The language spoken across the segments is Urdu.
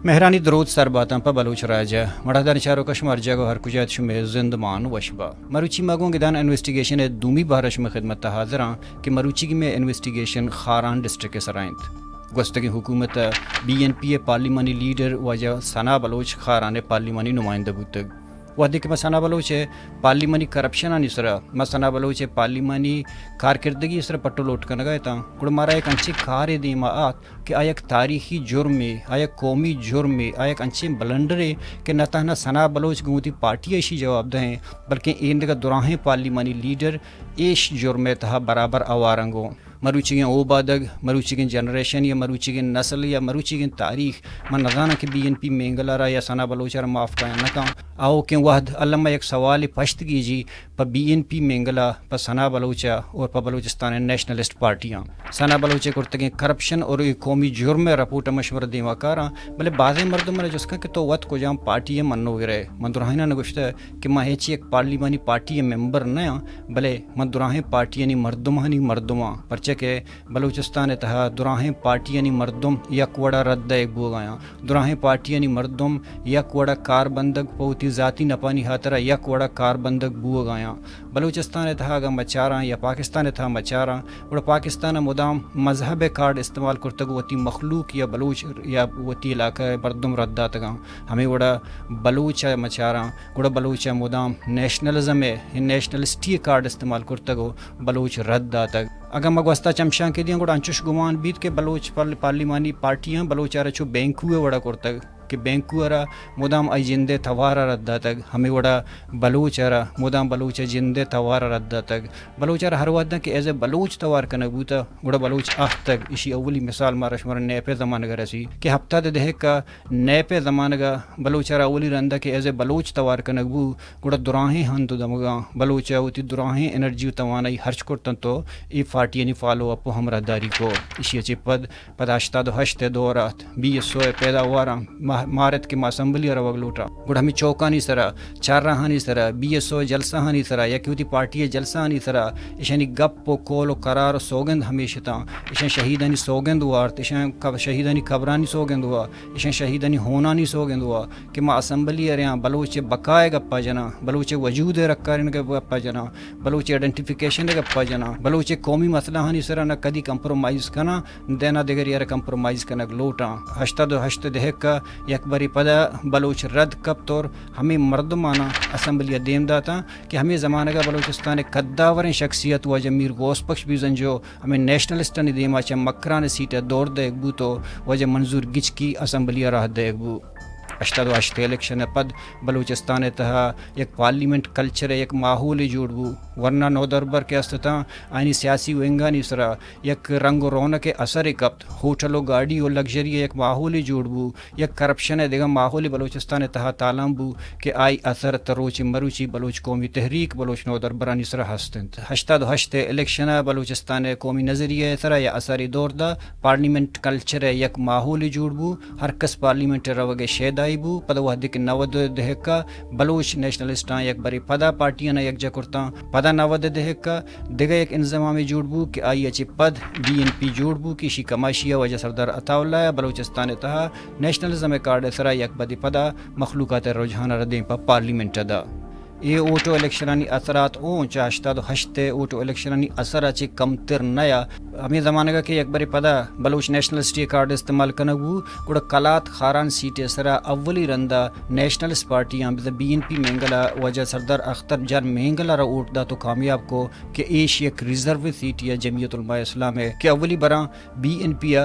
مهرانی درود سر باتم پا بلوچ راجع مردان چارو کشمار جگو هر کجایت شمی زندمان وشبا مروچی مگون گدان انویسٹیگیشن دومی بارش میں خدمت حاضران کہ مروچی میں انویسٹیگیشن خاران ڈسٹرکٹ سرائنت گوستگی حکومت بی این پی پارلیمانی لیڈر وجہ ثنا بلوچ خاران پارلیمانی نمائندہ بودتگ وحدی کہ مسنا بلوچ پارلیمانی کرپشن آنی سرا مسنا بلوچ پارلیمانی کارکردگی سر پٹو لوٹ کر گئے تھا گڑ مارا ایک انچے کار دیما کہ آیک تاریخی جرم میں آیک قومی جرم میں آیک انچے بلنڈرے کہ نہ تہنا ثنا بلوچ گوتی پارٹی ایشی جواب دیں بلکہ این دگا دراہیں پارلیمانی لیڈر ایش جرم تہا برابر آوارنگو مروچی او بادگ مروچی جنریشن یا مروچی نسل یا مروچی تاریخ من نظانہ کہ بی این پی مینگلارا یا ثنا بلوچ معاف کا نہ آؤ کہ وحد علامہ ایک سوال پشت کیجی پ بی این پی مینگلا پ ثنا بلوچا اور پ بلوچستان نیشنلسٹ پارٹیاں ثنا بلوچ کرتگیں کرپشن اور قومی جرم رپورٹ مشورہ دیوا کاراں بلے بعض مردم جس کا کہ تو وت کو جام پارٹی منو گرے من دراہینا نگوشتا ہے کہ ماں ہیچی ایک پارلیمانی پارٹی ممبر نیا بلے من دراہیں پارٹی یعنی مردمانی مردماں پرچہ کہ بلوچستان تہا دراہیں پارٹی یعنی مردم یک وڑا رد ایک بو گیا دراہیں پارٹی یعنی مردم یک وڑا کار بندگ پوتی ذاتی نپانی ہاترا یک وڑا کار بندگ بو گیا بلوچستان تہا گا مچاراں یا پاکستان تہا مچاراں اور پاکستان مدام مذہب کارڈ استعمال کرتگ وتی مخلوق یا بلوچ یا وتی علاقہ مردم رداتگا ہمیں وڑا بلوچ مچاراں گڑا بلوچ مدام نیشنلزم نیشنلسٹی کارڈ استعمال کرتگو بلوچ رداتگ اگر مگوستا چمشان کے دیا گوڑا انچوش گمان بیت کے بلوچ پارلیمانی پارٹیاں بلوچارا چو بینکوے وڑا کرتگ کہ بینکوارا مدام ای جندے توارا رداتگ ہمیں وڑا بلوچارا مدام بلوچ جندے توارا رداتگ بلوچارا ہر وقت کہ ایز اے بلوچ توار کنگ بوتا گوڑا بلوچ آختگ اسی اولی مثال مارا شمارا نیپے زمانہ گا رسی کہ ہفتہ دے دہے کا نیپے زمانہ گا بلوچارا اولی رندہ کہ ایز اے بلوچ توار کنگ بو گوڑا دراہیں ہندو دمگا بلوچا ہوتی دراہیں انرجیو توانائی ہرچ کرتن تو ای فارٹی یعنی فالو اپو ہمرا داری کو اسی اچھی پد اشتاد و ہشت دورات 20 پیدا وارا مارت کے اسمبلی اور وگلوٹا گڑ ہمیں چوکانی سرا چار رہانی سرا 20 جلسہ ہانی سرا یا کیوتی پارٹی جلسہ ہانی سرا اشانی گپ و کول و قرار و سوگند ہمیشہ تا اشان شہیدانی سوگند وارت اشان شہیدانی قبرانی سوگند ہوا اشان شہیدانی ہونانی سوگند ہوا کہ ما اسمبلی ریاں بلوچ بقائے گپا جنا بلوچ وجود رکھارن گپا جنا بلوچ آئیڈینٹیفیکیشن گپا جنا بلوچ قومی مسئلہ ہانی سرا نہ کدی کمپرومائز کنا دینا دیگر یار کمپرومائز کنگ لوٹا ہشت دہک کا یک بری پدا بلوچ رد کب طور ہمیں مردمانہ اسمبلی دیم داتا کہ ہمیں زمانہ کا بلوچستان قداور شخصیت و جمیر گوس پکش بھی زنجو ہمیں نیشنلسٹن دیما چا مکران سیٹ دور دے بو تو وجہ منظور گچ کی اسمبلی راہ دے بو اشتاد و اشتے الیکشن پد بلوچستان تہا یک پارلیمنٹ کلچر یک ماحول جوڑ بو ورنہ نو دربر کے استتا آئینی سیاسی وینگانی سرا یک رنگ و رونق اثر کپت ہوٹل و گاڑی و لگژری یک ماحول جوڑ بو یک کرپشن دیگا ماحول بلوچستان تہا تالام بو کہ آئی اثر تروچ مروچی بلوچ قومی تحریک بلوچ نو دربرانی سرا ہستند اشتاد و اشتے الیکشن بلوچستان قومی نظریہ سرا یا اثری دور دا پارلیمنٹ کلچر یک ماحول جوڑ بو ہر کس پارلیمنٹ روگے شیدہ بو پدا وحدی کہ 90 دہکا بلوچ نیشنلسٹاں یک بری پدا پارٹیاں یک جکرتاں پدا 90 دہکا دیگا ایک انضمامی جوڑ بو کہ آئی اچھی پد بی این پی جوڑ بو کہ شی کماشیا وجہ سردار عطاءاللہ بلوچستان تہا نیشنلزم کارڈ سرا یک بدی پدا مخلوقات رجحان ردیں پا پارلیمنٹ دا یہ اوٹو الیکشنانی اثرات اون چا اشتاد و ہشتے اوٹو الیکشنانی اثر اچھی کم تر نیا ہمیں زمانہ کا کہ یک بری پدا بلوچ نیشنلسٹی کارڈ استعمال کنگو گوڑا کلات خاران سیٹے سرا اولی رندہ نیشنلس پارٹیاں بی این پی مینگلا وجہ سردار اختر جان مینگلا را اوٹ دا تو کامیاب کو کہ ایش یک ریزرو سیٹ یا جمعیت علماء اسلام ہے کہ اولی براں B N P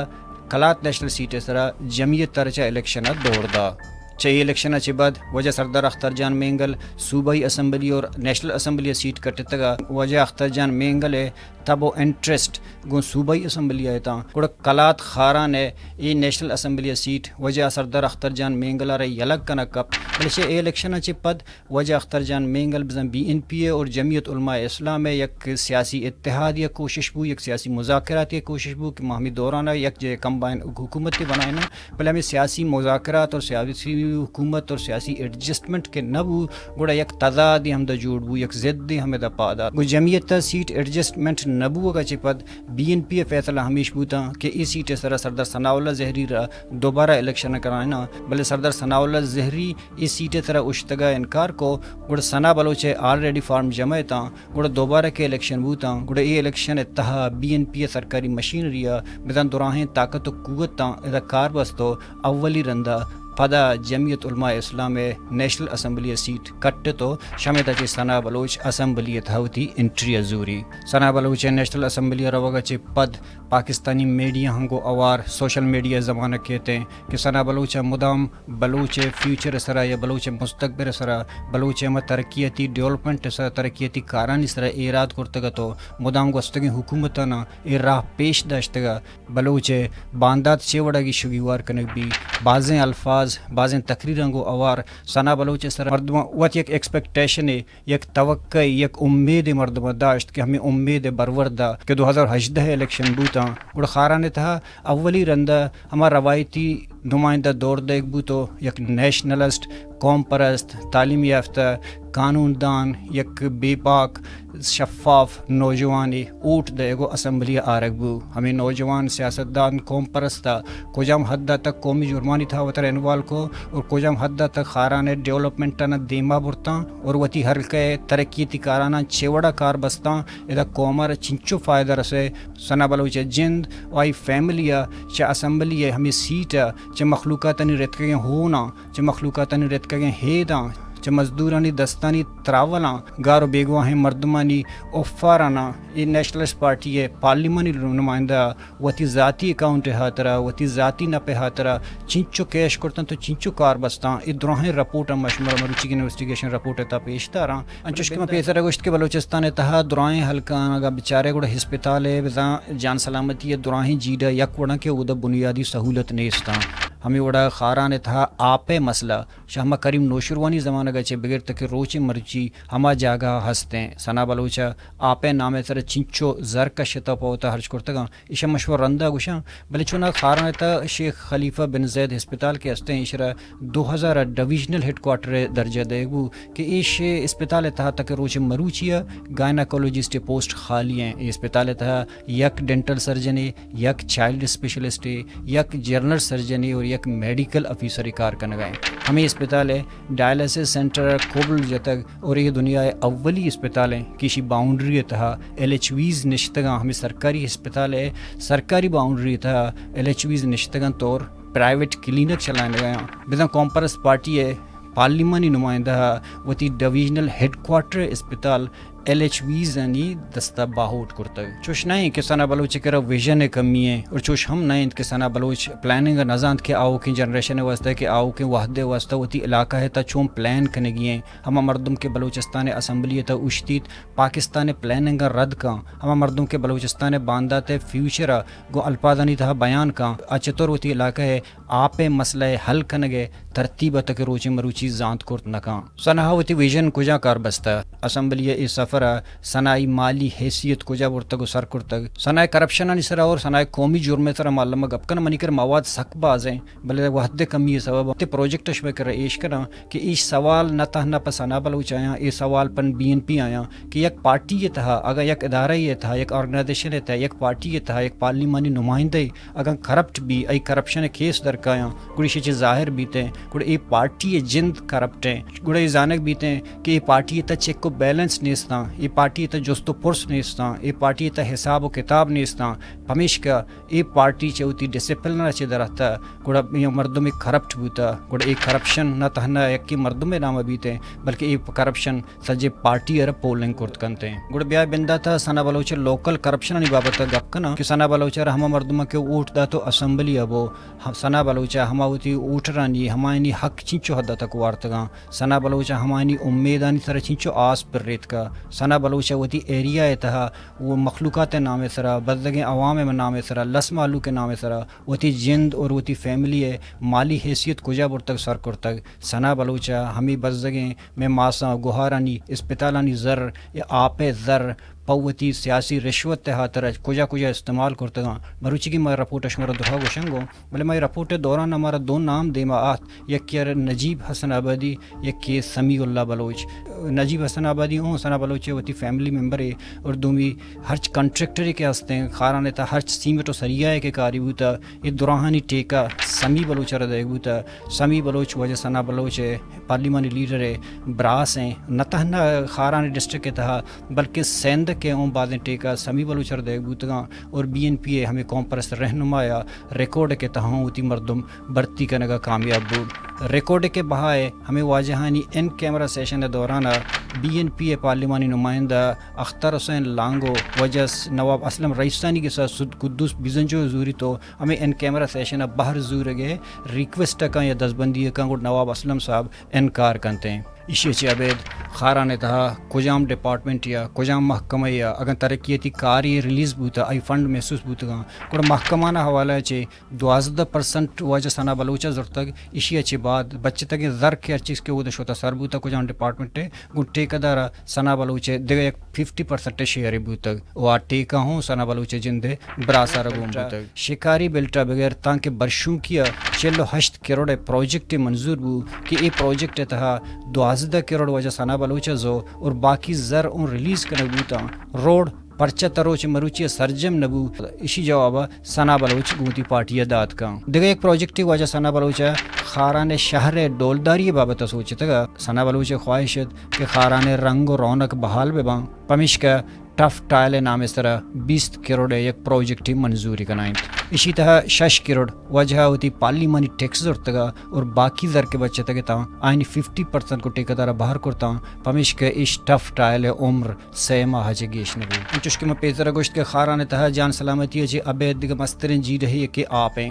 Kalat national سیٹے سرا جمعیت ترچا الیکشن دوڑ دا چاہیے الیکشن اچھی بعد وجہ سردار اختر جان مینگل صوبائی اسمبلی اور نیشنل اسمبلی سیٹ کٹے تگا وجہ اختر جان مینگل ہے تب وہ انٹرسٹ گو صوبائی اسمبلی ہے تا گوڑا کلات خاران ہے یہ نیشنل اسمبلی سیٹ وجہ سردار اختر جان مینگل آ رہی یلگ کنا کپ بلشے اے الیکشن اچھی پد وجہ اختر جان مینگل بزن بی این پی اور جمعیت علماء اسلام ہے یک سیاسی اتحاد یا کوشش بو یک سیاسی مذاکرات یا کوشش بو کہ ماہمی دورانہ یک جے کمبائن حکومت بنائے نا بلے ہمیں سیاسی مذاکرات اور سیاسی حکومت اور سیاسی ایڈجسٹمنٹ کے نبو گوڑا یک تضاد ہم دا جوڑ بو یک ضد ہمیں دا پادا گو جمعیت سیٹ ایڈجسٹمنٹ نبو کا چپد BNP فیصلہ ہمیش بوتا کہ ای سیٹ سرا سردار ثناء اللہ زہری را دوبارہ الیکشن کرانا بلے سردار ثناء اللہ زہری ای سیٹ سرا اشتگا انکار کو گڑ ثنا بلوچ آلریڈی فارم جمع تا گڑ دوبارہ کے الیکشن بوتا گڑ ای الیکشن اتہا BNP سرکاری مشینری بدن دراہیں طاقت و قوت تا ادا کار بستو اولی رندہ پدا Jamiat Ulema Islam national assembly seat کٹ تو شمت چی ثنا بلوچ اسمبلی تھوتی انٹری ازوری ثنا بلوچ نیشنل اسمبلی روگا چی پد پاکستانی میڈیا ہنگو اوار سوشل میڈیا زمانہ کہتے ہیں کہ ثنا بلوچ مدام بلوچ فیوچر سرا یا بلوچ مستقبل سرا بلوچ میں ترقیتی ڈیولپمنٹ سرا ترقیتی کارانی سرا ایراد کرتگا تو مدام گوستگی حکومتانا ای راہ پیش داشتگا بلوچ باندات چیوڑا کی شگیوار کنک بھی بعضیں الفاظ بعضیں تقریروں کو اوار ثنا بلوچ سر مردمہ وقت یک ایکسپیکٹیشن ہے یک توقع یک امید مردمہ داشت کہ ہمیں امید بروردہ کہ 2018 الیکشن بوتا گڑ خاران تھا اولی رندہ ہمارا روایتی نمائندہ دور دیکھ بوتو یک نیشنلسٹ قوم پرست تعلیم یافتہ قانون دان یک بے پاک شفاف نوجوانی اوٹ دے گو اسمبلی آرگ بو ہمیں نوجوان سیاستدان قوم پرستا کجام حد تک قومی جرمانی تھا وطر انوال کو اور کجام حد تک خاران ڈیولپمنٹ نہ دیما برتا اور وتی حلقے ترقیتی کارانہ چیوڑا کار بستا ادا قومر چنچو فائدہ رسے ثنا بلوچ جند وائی فیملیا چا اسمبلی ہمیں سیٹ چا مخلوقاتانی رت کے ہونا چا مخلوقاتانی رت کے ہیداں چا مزدورانی دستانی تراولاں گارو بیگواہیں مردمانی اوفارانا یہ نیشنلسٹ پارٹی ہے پارلیمانی نمائندہ وتی ذاتی اکاؤنٹ ہاترا وتی ذاتی نپے ہاترا چنچو کیش کرتن تو چنچو کار بستاں یہ دراہیں رپورٹ مشمر مروچی کی انویسٹیگیشن رپورٹ تا پیش تارا انچوش کے پیسر گوشت کے بلوچستان تہا دراہیں حلقہ اگا بچارے گوڑا ہسپتال ہے بزاں جان سلامتی ہے دراہیں جیڈا یک وڑا کے اودا بنیادی سہولت نیستاں ہمیں وڑا خاران تھا آپے مسئلہ شاہمہ کریم نوشروانی زمانہ گچے بغیر تک روچے مرچی ہما جاگہ ہستیں ثنا بلوچا آپے نامے سر چنچو زر کا شتا پوتا ہرچ کرتگا ایشا مشور رندہ گوشاں بلے چونا خاران تھا شیخ خلیفہ بن زید ہسپتال کے ہستے ہیں اشرا 2000 ڈویژنل ہیڈ کوارٹر درجہ دے گو کہ ایش اسپتال تھا تک روچے مروچیا گائناکولوجسٹ پوسٹ خالی ہیں اسپتال تھا یک ڈینٹل سرجن ہے یک چائلڈ اسپیشلسٹ ہے یک جرنل سرجن ہے اور یک میڈیکل افیسر کار کن گئے ہمیں اسپتال ہے ڈائلسس سینٹر کوبل جتگ اور یہ دنیا اولی اسپتال ہیں کسی باؤنڈری تھا LHVs نشتگاں ہمیں سرکاری اسپتال ہے سرکاری باؤنڈری تھا LHVs نشتگاں طور پرائیویٹ کلینک چلانے گئے بزاں کامپرس پارٹی ہے پارلیمانی نمائندہ وتی ڈویژنل ہیڈ کوارٹر اسپتال LHVs یعنی دستہ باہوٹ کرتا ہے چوش نہیں کہ ثنا بلوچ کرا ویژن کمی ہے اور چوش ہم نہیں کہ ثنا بلوچ پلاننگ نظام کے آؤ کی جنریشن واسطہ کہ آؤ کے وحدے واسطہ ہوتی علاقہ ہے تا چون پلان کرنے گئے ہم مردم کے بلوچستان اسمبلی تا اشتیت پاکستان پلاننگ رد کا ہم مردم کے بلوچستان باندات فیوچر گو الفاظانی تھا بیان کا اچتور ہوتی علاقہ ہے آپ مسئلہ حل کنگے ترتیب تک روچے مروچی زانت کرت نکاں ثنا ہوتی ویژن کجا کار بستا اسمبلی اس سفر ثنائی مالی حیثیت کجا برتگ و سر کرتگ ثنائی کرپشن نہیں سرا اور ثنائی قومی جرم سرا معلومہ گپکن منی کر مواد سک بازیں بلے وحد کمی سبب تے پروجیکٹ شوے کر ایش کرا کہ ایش سوال نہ تہ نہ پسنا بلوچ آیا یہ سوال پن BNP آیا کہ یک پارٹی یہ تھا اگر یک ادارہ یہ تھا یک آرگنائزیشن تھا یک پارٹی یہ تھا یک پارلیمانی نمائندے اگر کرپٹ بھی ای کرپشن کیس درکایا گڑی چیز ظاہر بیتے گڑے ای پارٹی جند کرپٹ ہیں گڑے زانک بیتے کہ یہ پارٹی تا چیک کو بیلنس نیستا یہ پارٹی تا جستو پرس نیستا یہ پارٹی تا حساب و کتاب نیستا ہمیش کا یہ پارٹی چوتی ڈسپلن چی درہتا گوڑا مردم کرپٹ بوتا گوڑا ایک کرپشن نہ تہنا یک کی مردم نام بیتے بلکہ ایک کرپشن سجے پارٹی ار پولنگ کرت کنتے ہیں گوڑا بیا بندہ تھا ثنا بلوچ لوکل کرپشن نہیں بابتا گپ کنا کہ ثنا بلوچ ہما مردم کے اوٹ دا تو اسمبلی ابو ثنا بلوچ ہما ہوتی اوٹ رانی ہمانی حق چنچو حد تک وارتگاں ثنا بلوچ ہمانی امیدانی سر چنچو آس پر ریت کا ثنا بلوچ وتی ایریا تہا وہ مخلوقات نام سرا بزدگیں عوام میں نام سرا لس مالو کے نام سرا وتی جند اور وتی فیملی ہے مالی حیثیت کجا بر تک سر کر تک ثنا بلوچا ہمیں بزدگیں میں ماسا گوہارانی اسپتالانی زر یا آپ زر پوتی سیاسی رشوت ہاتر کجا کجا استعمال کرتگاں مروچی کی میں رپورٹ اشمر دہا گوشنگو بلے میں رپورٹ دوران ہمارا دو نام دیما آت یک نجیب حسن آبادی یک سمیع اللہ بلوچ. نجیب حسن آبادی ہوں حسن بلوچ وتی فیملی ممبر ہے اور دومی ہرچ کنٹریکٹر کے ہستے ہیں خاران تا ہرچ سیمٹ و سریائے کے کاری بوتا یہ دراہانی ٹیکا سمیع بلوچ ردے بوتا. سمیع بلوچ وجہ ثنا بلوچ پارلیمانی لیڈر ہے براس ہیں نہ تہنا خاران ڈسٹرکٹ کے تہا بلکہ سندھ کے اون بازیں ٹیکا سمیع بلوچ ردے بوتگاں اور بی این پی اے ہمیں قوم پرست رہنمایا ریکارڈ کے تہاں ہوتی مردم برتی کنگا کامیاب بود. ریکارڈ کے بہائے ہمیں واجہانی ان کیمرہ سیشن دوران بی این پی اے پارلیمانی نمائندہ اختر حسین لانگو وجہ نواب اسلم رئیسانی کے ساتھ سد قدوس بیزنجو حضوری تو ہمیں ان کیمرہ سیشن باہر زور گئے ریکویسٹ کا یا دزبندی کا نواب اسلم صاحب انکار کرتے ہیں. اسی چی عبید خاران تہا کجام ڈپارٹمنٹ یا کجام محکمہ یا اگر ترقیتی کاری ریلیز بوتا ای فنڈ محسوس بوتگاں گوڑا محکمانہ حوالہ چے 12% واجہ ثنا بلوچہ زرتگ اسی اچھی بات بچے تک زر کے چیز کے وہ شوتا سر بوتا کجام ڈپارٹمنٹ گو ٹیکہ دارا ثنا بلوچے دیگا یک 50% شیئر بوتگ وہ ٹیکہ ہوں ثنا بلوچے جندے براسا رگون بوتگ. شکاری بلٹا بغیر تاکہ برشوں کیا 48 کروڑ پروجیکٹ منظور بو کہ یہ پروجیکٹ تہا 12 کروڑ وجہ ثنا بلوچہ زو اور باقی زر اون ریلیز کرنے بوتا روڈ پرچہ تروچ مروچی سرجم نبو اسی جوابہ ثنا بلوچ گوتی پارٹی داد کا. دیگه ایک پروجیکٹی وجہ ثنا بلوچہ خاران شہر ڈولداری بابت سوچتا ثنا بلوچ خواہشت کہ خاران رنگ و رونق بحال بباں پمش کا ٹف ٹائل نام اس طرح 20 کروڑ ایک پروجیکٹی منظوری کنائیں. اسی طرح 6 کروڑ وجہ ہوتی پارلیمانی ٹیکس زرتگا اور باقی زر کے بچے تک تا آئینی 50% کو ٹیکہ دارا باہر کرتا پمش کے اس ٹف ٹائل عمر 6 ماہ چے گیش نبو. چوش کے میں پیزر گوشت کے خاران تہا جان سلامتی ہے جی ابید دیگا مسترین جی رہی ہے کہ آپ ہیں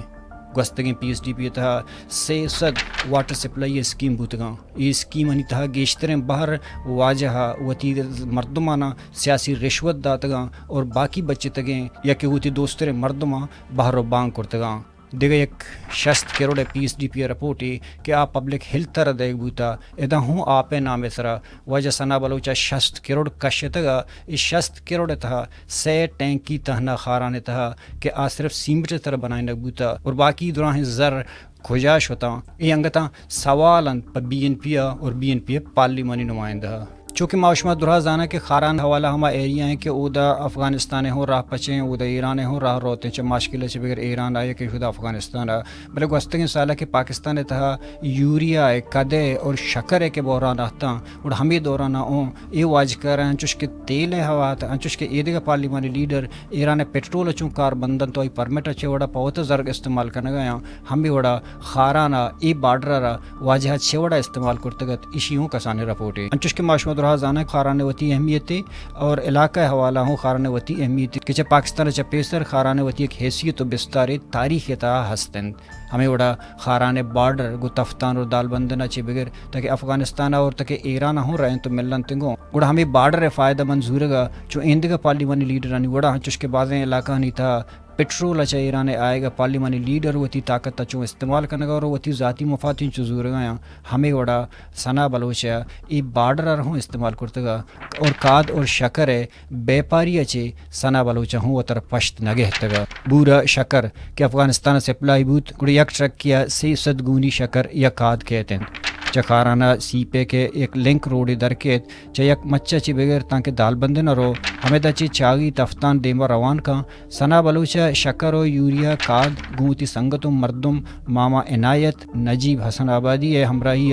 گوستگیں پی ایس ڈی پی تہا 600 واٹر سپلائی اسکیم بوتگاں یہ اسکیم ہنی تہا گیشتریں باہر واجہ وتی مردمانہ سیاسی رشوت داتگاں اور باقی بچے تگیں یا کہ وتی دوستریں مردماں باہر و بانگ کرتگاں. دیگه یک 60 crore P S D P رپورٹی کہ آپ پبلک ہیلتھ تر دیکھ بوتا ادا ہوں آپ نام سرا وجہ ثنا بلوچہ 60 کروڑ کشتگا اس 60 کروڑ تہا 6 ٹینکی تہنا خاران تہا کہ آ صرف سیمٹ تر بنائیں نہ بوتا اور باقی دراہیں زر کھجاش ہوتا یہ انگتا سوالن پر بی این پی اور بی این پی پارلیمانی نمائندہ. چونکہ معاشمہ درہ زانا کہ خاران حوالہ ہما ایریا ہیں کہ اودا افغانستان ہوں راہ پچیں اودا ایران ہوں راہ روتے چا ماشکل چا بغیر ایران آئے کہ خدا افغانستان بلے گوستگیں سالہ کہ پاکستان تہا یوریا کدے اور شکر کے بحران آتا اور ہمیں دوران اے واج کر رہے ہیں انچوش کے تیل ہوا تا انچوش کے ایدگا پارلیمانی لیڈر ایران پیٹرول چون کار بندن تو ای پرمٹ اچھے وڑا پاوتا زرگ استعمال کرنے گیا ہمیں وڑا خارانا ای بارڈر واجہ چھے وڑا استعمال کرتگت اسی ہوں کسانے رپورٹے. انچوش کے معاشمہ زانا خاران وتی اہمیت اور علاقہ حوالہ ہوں خاران وتی اہمیت کہ چا پاکستان چا پیسر خاران وتی ایک حیثیت و بستار تاریخ تا ہستند ہمیں وڑا خاران بارڈر گو تفتان اور دال بندنا چے بغیر تاکہ افغانستان اور تاکہ ایران ہوں رہیں تو ملن تنگوں گوڑا ہمیں بارڈر فائدہ منظور گا جو ایندگا پارلیمانی لیڈرانی وڑا چوش کے بعضیں علاقہ نہیں تھا پیٹرول اچھا ایران آئے گا پارلیمانی لیڈر وتی طاقت چوں استعمال کرنے گا اور وتی ذاتی مفاتین چو زور گا ہمیں وڑا ثنا بلوچہ ای بارڈر ہوں استعمال کرتے گا اور کاد اور شکر ہے بے پاری اچھے ثنا بلوچہ ہوں و تر پشت نگہتا گا. بورا شکر کہ افغانستان سپلائی بوت گوڑی یک ٹرک کیا 600 گونی شکر یا کاد کہتے ہیں چخارانہ سی پے کے ایک لنک روڈی درکیت چا یک مچہ چی بغیر تاکہ دال بندے نہ رو ہمیں دا چی چاگی تفتان دیما روان کا ثنا بلوچہ شکر و یوریا کاد گوتی سنگتم مردم ماما عنایت نجیب حسن آبادی ہے ہمراہی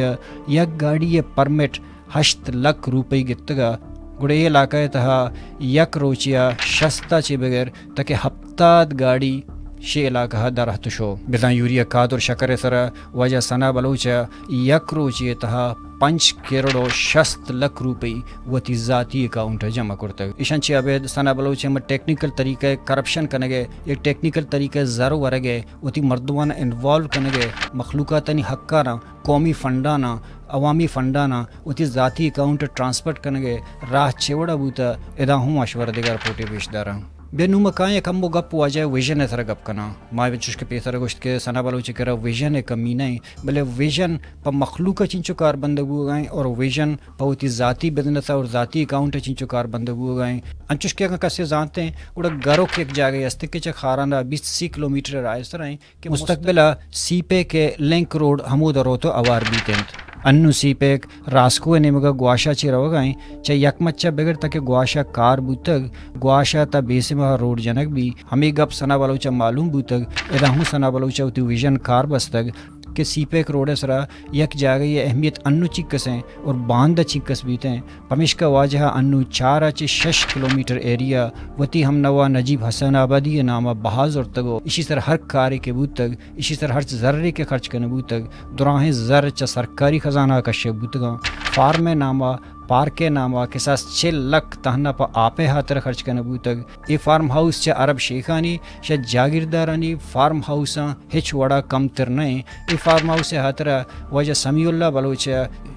یک گاڑی پرمٹ 8 لاکھ روپے گتگا گوڑے یہ علاقہ تہا یک روچیا شستہ چی بغیر تاکہ ہفتاد گاڑی شے علاقہ درہت شو بزان یوریا کاد اور شکر سر وجہ ثنا بلوچہ یک روچی تہا 5 کروڑ 60 لاکھ روپے وتی ذاتی اکاؤنٹ جمع کرتا ہے. ایشان چی عبید ثنا بلوچ میں ٹیکنیکل طریقہ کرپشن کرنے گئے ایک ٹیکنیکل طریقہ زرو ورگے وتی مردمان انوالو کرنے گئے مخلوقاتانی حقانا قومی فنڈانا عوامی فنڈانا اتی ذاتی اکاؤنٹ ٹرانسفر کنگے راہ چیوڑا بوتا ادا ہوں مشورہ دیگر پوٹی پیش دارا بے نو مکان یا کم گپ واجہ ویژن سر گپ کنا ما چش کے پیسر گوشت کے سنا بلوچ کرا ویژن کمی نہیں بلے ویژن پ مخلوق چنچو کار بندگو گئیں اور ویژن پوتی ذاتی بزنس اور ذاتی اکاؤنٹ چنچو کار بندگو گئیں انچش کے کسے جانتے ہیں اڑا گرو کے ایک جگہ است کے چ خارانا 20 کلومیٹر رائے سرائیں کہ مستقبل سی پے کے لنک روڈ ہمود روتو اوار بیتنت انو سی پیک راسکو نیمگا گواشا چی رو گائیں چا یک مچا بگر تک گواشا کار بوتگ گواشا تا بیسمہ روڈ جنک بھی ہمیں گپ سنا بلوچا معلوم بوتگ ادا ہوں سنا بلوچا ہوتی ویژن کار بستگ کہ سی پیک روڈ سرا یک جاگہ یہ اہمیت انو چکس ہیں اور باندہ چکس بیتے ہیں پمش کا واجہ انو 4-6 کلومیٹر ایریا وتی ہم نوا نجیب حسن آبادی نامہ بہاز اور تگو اسی طرح ہر کاری کے بوتگ اسی طرح ہر ذرے کے خرچ کرنے بوتگ دراہیں زر چا سرکاری خزانہ کا شک بوتگا فارم نامہ پارک نامہ کے ساتھ 6 لاکھ تہنا پا آپے ہاتر خرچ کرنے بوتگ یہ فارم ہاؤس چا عرب شیخانی شا جاگیردارانی فارم ہاؤساں ہچ وڑا کم تر نہیں یہ فارم ہاؤس ہاتر وجہ سمیع اللہ بلوچ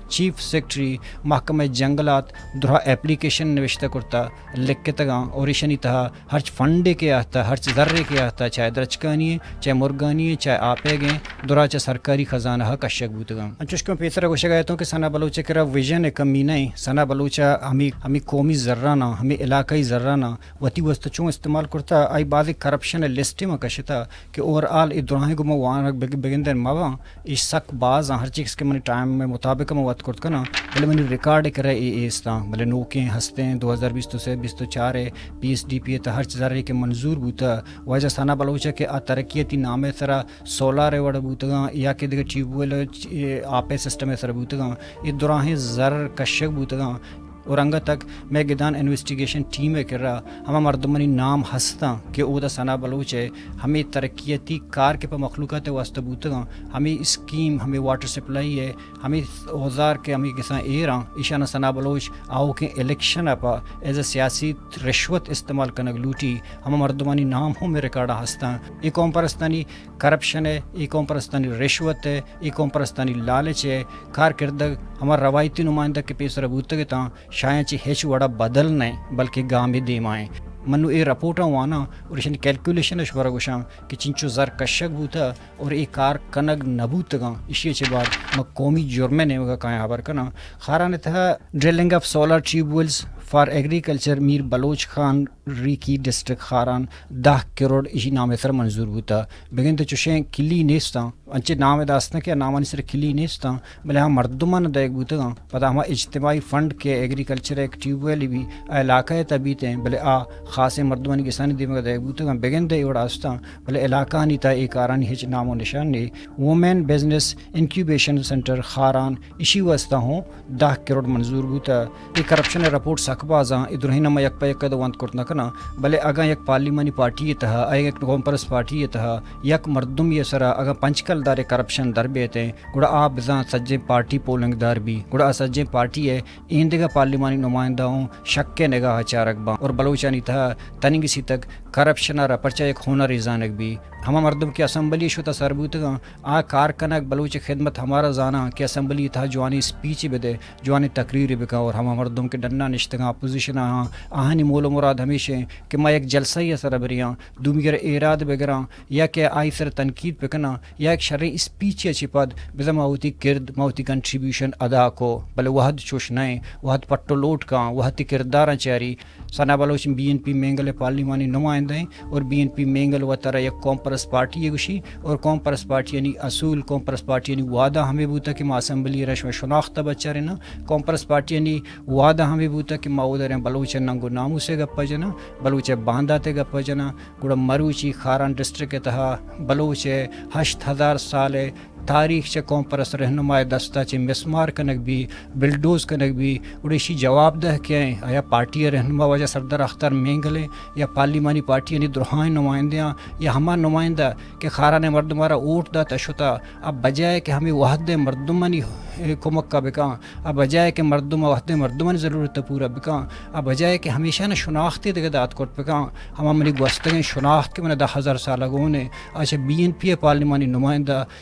چیف سیکٹری محکمہ جنگلات درہ اپلیکیشن نوشتہ کرتا لکھ کے تگاں اور ایشنی تہا ہرچ فنڈے کے آتا ہرچ ذرے کے آتا چاہے درچکانی ہے چاہے مرگانی ہے چاہے آپے گئیں درہ چاہ سرکاری خزانہ کشک بوتگاں انچوش کیوں پیسرہ گوشہ گئے تو کہ سنا بلوچہ کرا ویژن کمی نہیں سنا بلوچہ ہمیں قومی ذرانہ ہمیں علاقائی ذرانہ وتی وسط چون استعمال کرتا آئی بعضی کرپشن لسٹی میں کشتا کہ اوورآل ای دراہیں کو موانک بگندن مواں اس سک باز ہر چیز کے منی ٹائم میں مطابق میں وقت کرت کنا بلے منی ریکارڈ کرے ایستا بلے نوکیں ہستے ہیں 2020 سے 24 پی ایس ڈی پی تا ہر چیزارے کے منظور بوتا وجہ سانا بلوچہ کہ ترقیتی نامے سرا سولار وڑ بوتگاں یا کہ دیگر ٹیوب ویل آپے سسٹم سر بوتگاں یہ دراہیں زر کشک بوتگاں اور انگا تک میں گدان انویسٹیگیشن ٹیم کر رہا ہمیں مردمانی نام ہستا کہ او دا سنا بلوچ ہے ہمیں ترقیتی کار کے پا مخلوقات واسطہ بوتگاں ہمیں اسکیم ہمیں واٹر سپلائی ہے ہمیں اوزار کے ہمیں کساں ایران ایشانہ سنا بلوچ آؤ کے الیکشن اپا ایز اے سیاسی رشوت استعمال کنگ لوٹی ہمیں مردمانی نام ہوں میں ریکارڈا ہستا یہ قوم پرستانی کرپشن ہے یہ قوم پرستانی رشوت ہے یہ قوم پرستانی لالچ ہے کارکردگ ہمارا روایتی نمائندہ کے پیسر بوتگے تاں شاید چی ہیچ وڑا بدل نہیں بلکہ گامی دیم آئیں منو اے رپورٹاں وانا اور اشن کیلکولیشن اشورا گوشاں کہ چنچو زر کشک بوتا اور اے کار کنگ نبوتگاں اسی چے بعد قومی جرمے نے ہوگا کائیں آبر کنا خاران تھا drilling of solar tube wells for agriculture Mir Baloch Khan Reki district Kharan 10 crore اسی نام سر منظور ہوتا بگن تو چوشیں کلی نیستا انچے نام داستہ کیا نامانی سر کلی نیستا بلے ہاں مردمان دیکھ بوتگاں پتہ ہما اجتماعی فنڈ کے ایگریکلچر ایک ٹیوب ویلی بھی علاقہ تبیتے ہیں بلے خاص مردمانی کسانی دیمگا دیکھ بوتگاں بگن دے اوڑا آستا بلے علاقہ نہیں تا ایک آرانی ہچ نام و نشان نے women business incubation centre Kharan اسی واسطہ ہوں 10 کروڑ منظور بوتا یہ کرپشن رپورٹ سکبازاں ادرہینما یک پا یک دوانت کرتنا کنا بلے اگاں یک پارلیمانی پارٹی تہا ایک قوم پرست پارٹی تہا یک مردم یہ سرا اگاں پنچکل دارے کرپشن در بیتے گوڑا آپ بزاں سجے پارٹی پولنگ دار بھی گوڑا سجے پارٹی ہے ایندگا پارلیمانی نمائندہ ہوں شک کے نگاہ چارک با اور بلوچانی تہا تنگ سی تک کرپشن را پرچہ ایک ہونا ریزانک بھی ہما مردم کی اسمبلی شتا سربوتگاں کار کنک بلوچ خدمت ہمارا زانا کہ اسمبلی تھا جوانی سپیچ بدے جوانی تقریر بکا اور ہما مردم کے ڈننا نشتگاں اپوزیشن آہنی مول و مراد ہمیشہ کہ میں ایک جلسہ ہی سر بریاں دومیر ایراد بگراں یا کہ آئی سر تنقید پکنا یا ایک شرعی سپیچ اچھی پد بزا ماوتی کرد ماوتی کنٹریبیوشن ادا کو بلے وحد چوش نئے وحد پٹو لوٹ کاں وحد کرداراں چاری سنا Baloch B N P Mengal پارلیمانی نمائندہ ہیں اور بی این پی مینگل و طرح یک قوم پرست پارٹی ہے گوشی اور قوم پرست پارٹی یعنی اصول قوم پرست پارٹی یعنی وعدہ ہمیں بوتا کہ ما اسمبلی رش میں شناختہ بچہ رہنا قوم پرست پارٹی یعنی وعدہ ہمیں بوتا کہ ما ادھر بلوچ ننگو نامو سے گپا جنا بلوچ باندھا تے گپا جنا گوڑا مروچی خاران ڈسٹرکٹ تہا بلوچ 8000 سال تاریخ چے قوم پرست رہنمائے دستہ چے مسمار کنک بھی بلڈوز کنک بھی اڑیشی جواب دہ کیا ہیں آیا پارٹی رہنما وجہ سردار اختر مینگلے یا پارلیمانی پارٹی یعنی درہائیں نمائندیاں یا ہما نمائندہ کہ خاران مردمارا اوٹ دا تشتا اب بجائے کہ ہمیں وحد مردمانی کمک کا بکاں اب بجائے کہ مردم وحد مردمانی ضرورت پورا بکاں اب بجائے کہ ہمیشہ نہ شناختی دگدات کرت بکاں ہما منی گوستگیں شناخت کے من 10,000 سال اگونے آج بی این پی پارلیمانی نمائندہ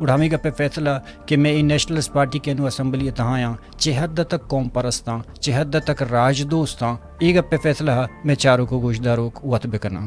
اڑھامی گپے فیصلہ کہ میں نیشنلسٹ پارٹی کے نو اسمبلی تہاں چہد تک قوم پرستاں چہد تک راج دوستاں ای گپے فیصلہ میں چاروں کو گوشداروں وط بکنا